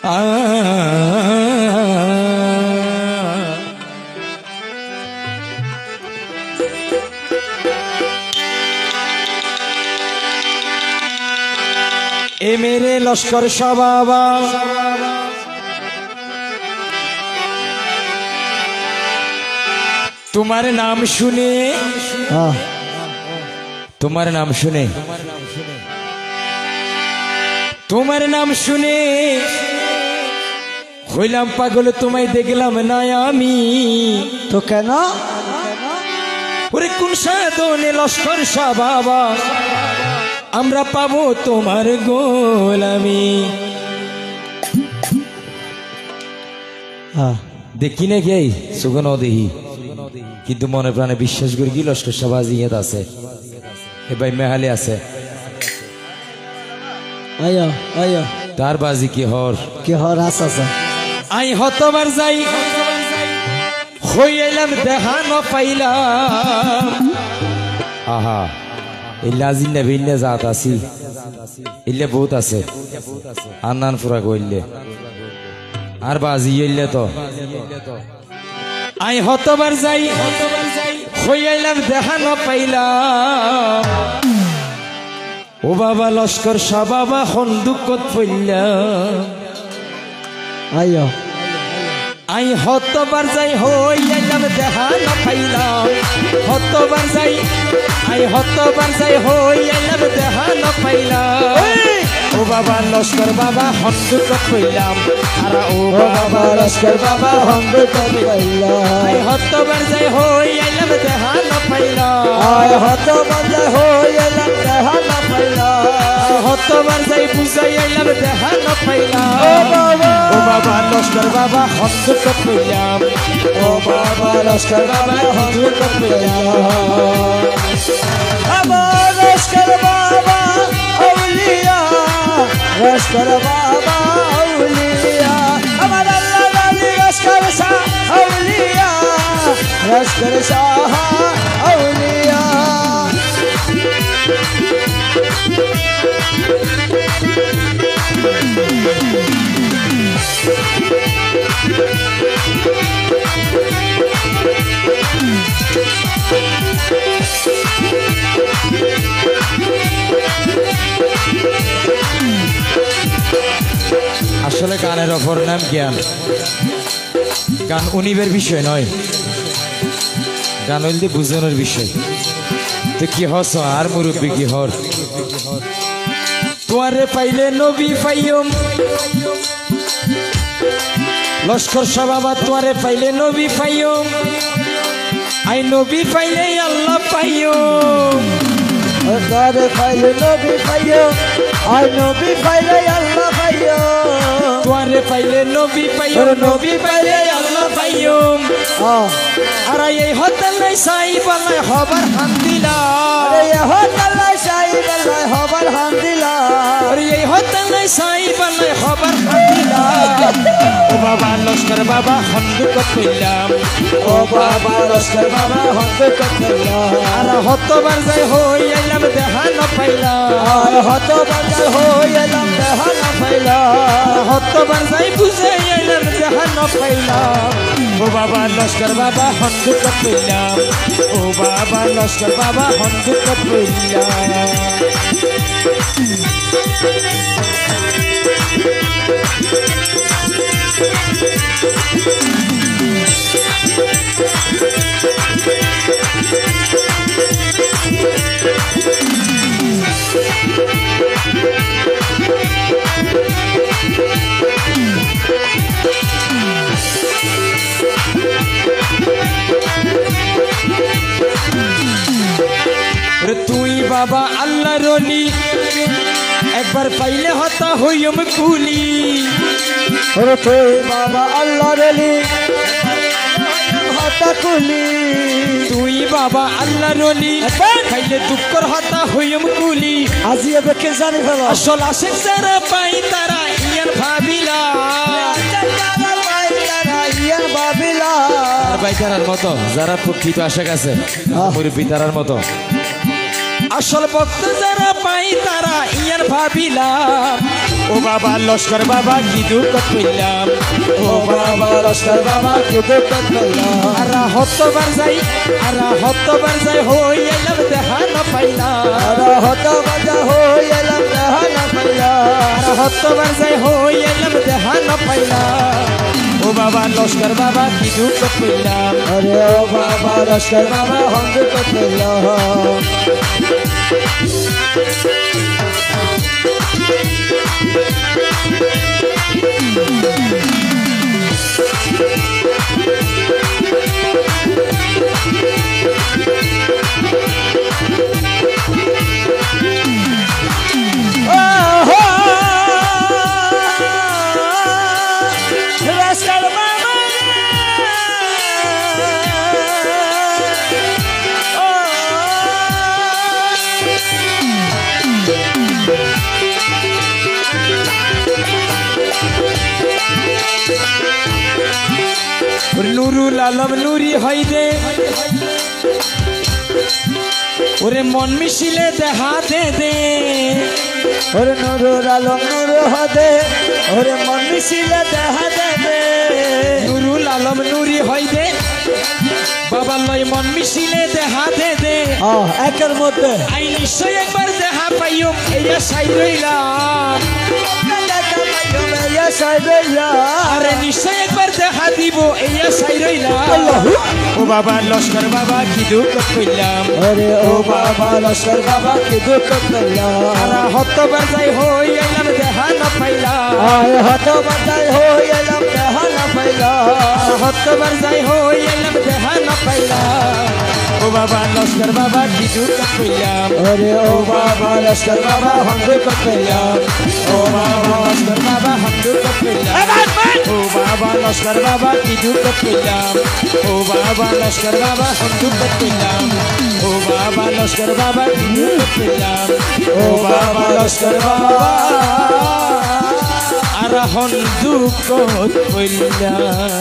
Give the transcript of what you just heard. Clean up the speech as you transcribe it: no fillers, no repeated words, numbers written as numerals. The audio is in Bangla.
এ মেরে লস্কর শাহ বাবা তোমার নাম শুনে তোমার নাম শুনে তোমার নাম শুনে হইলাম পাগল তোমায় দেখলাম না আমি তো কেন ওরে কোন সাধনে লস্কর শাহ বাবা আমরা পাবো তোমার গোলামি দেখি না কে সুগন দেহি কিন্তু মনে প্রাণে বিশ্বাস করি কি লস্কর শাহ বাজিয়াত আছে এ ভাই মেহালে আছে আয়া আয়া তার বাজি কি হর আসা আই হতবার যাই হই এলাম দেখা ন পাইলাম আহা ইল্লা জিন্না বিল্লা জাত আছি ইল্লা বহুত আছে আন্নান ফুরা কইলে আর বাজি হইলে তো আই হতবার যাই হই এলাম দেখা ন পাইলাম ও বাবা লস্কর শাহ বাবা হন্দুকত পইলাম আয়া আই হতবার যাই হই এলাম দেখা না পাইলাম হতবার যাই আই হতবার যাই হই এলাম দেখা না পাইলাম ও বাবা লস্কর বাবা হন্দুকত পইলাম আর ও বাবা লস্কর বাবা হন্দুকত পইলাম আই হতবার যাই হই এলাম দেখা না পাইলাম আই হতবার যাই হই এলাম দেখা না পাইলাম হতবার যাই বুঝাই এলাম দেখা না পাইলাম ও বাবা লস্কর বাবা হন্দুকত পইলাম ও বাবা লস্কর বাবা হন্দুকত পইলাম আমার লস্কর বাবা আউলিয়া লস্কর বাবা আউলিয়া আমার আল্লাহ আলী লস্কর শাহ আউলিয়া লস্কর শাহ আউলিয়া আসলে গানের অপর নাম জ্ঞান গান উনিবের বিষয় নয় গান হইলে বুঝানোর বিষয় তো কি হস আর মুরব্বী কি হর তোয়ারে পাইলে নবী পাইম লস্কর শাহ বাবা তোয়ারে পাইলে নবী পাইম আই নবী পাইলে আল্লাহ পাইম তোয়ারে পাইলে নবী পাইম আই নবী পাইলে আল্লাহ পাইম তোয়ারে পাইলে নবী পাইম নবী পাইলে আল্লাহ পাইম আর এই হতালাই সাই বালাই হবার হাম দিলা এই হতালাই সাই বালাই হবার হাম দিলা আর এই হতালাই সাই বালাই হবার হাম দিলা ও বাবা লস্কর বাবা হন্দুকত পইলাম ও বাবা লস্কর বাবা হন্দুকত পইলাম আর হতবার যাই হই এলাম দেখা না পাইলাম আর হতবার যাই হই এলাম দেখা না পাইলাম হতবার যাই বুঝাই এলাম দেখা না পাইলাম ও বাবা লস্কর বাবা হন্দুকত পইলাম ও বাবা লস্কর বাবা হন্দুকত পইলাম তুই বাবা আল্লাহ রলি একবার পাইলে হতা হইম কুলি তুই বাবা আল্লাহ রলি হতা কুলি তুই বাবা আল্লাহ রলি খাইলে দুঃখর হতা হইম কুলি আজি এবে কে জানি ফেল আসল আশেক যারা পাই তারা ইয়ার ভাবিলা বাইকারার মতো যারা প্রকৃত আশেক আছে মুরব্বি তারার মতো আসল ভক্ত যারা পাই তারা ইয়ার ভাবিলাম ও বাবা লস্কর বাবা কি দুঃখ কইলাম ও বাবা লস্কর বাবা কি দুঃখ কইলাম আরা হতবার যাই হই এলাম দেখা না পাইলাম আরা হত বাজা হই এলাম দেখা না পাইলাম আরা হতবার যাই হই এলাম দেখা না পাইলাম ও বাবা লস্কর বাবা কি দুঃখ কইলাম আরে ও বাবা লস্কর বাবা হম দুঃখ কইলাম নুরুল আলম নুরি হয় দে ওরে মন মিশিলে দেখা দে দে ওরে নুরুল আলম নূর হদে ওরে মন মিশিলে দেখা দেবে নুরুল আলম নুরি হয় দে বাবা লয় মন মিশিলে দেখা দে দে একের মধ্যে আই নিশ্চয় একবার দেখা পাইও এইয়া সাই রইলাম আরে নিশ্চয় একবার দেখা দিব এইয়া সাই রইলাম ও বাবা লস্কর বাবা কি দুঃখ কইলাম আরে ও বাবা লস্কর বাবা কি দুঃখ কইলাম আরা হতবার যাই হই এলাম দেখা না পাইলাম আয় হত বাজাই হই এলাম দেখা না পাইলাম হতবার যাই হই এলাম দেখা না পাইলাম ও বাবা লস্কর বাবা কি দুঃখ কইলাম আরে ও বাবা লস্কর বাবা হম দুঃখ কইলাম ও বাবা লস্কর বাবা হম দুঃখ কইলাম ও বাবা লস্কর বাবা কি দুঃখ কইলাম ও বাবা লস্কর বাবা হম দুঃখ কইলাম ও বাবা লস্কর বাবা কি দুঃখ কইলাম ও বাবা লস্কর বাবা আর হন দুঃখ কইলাম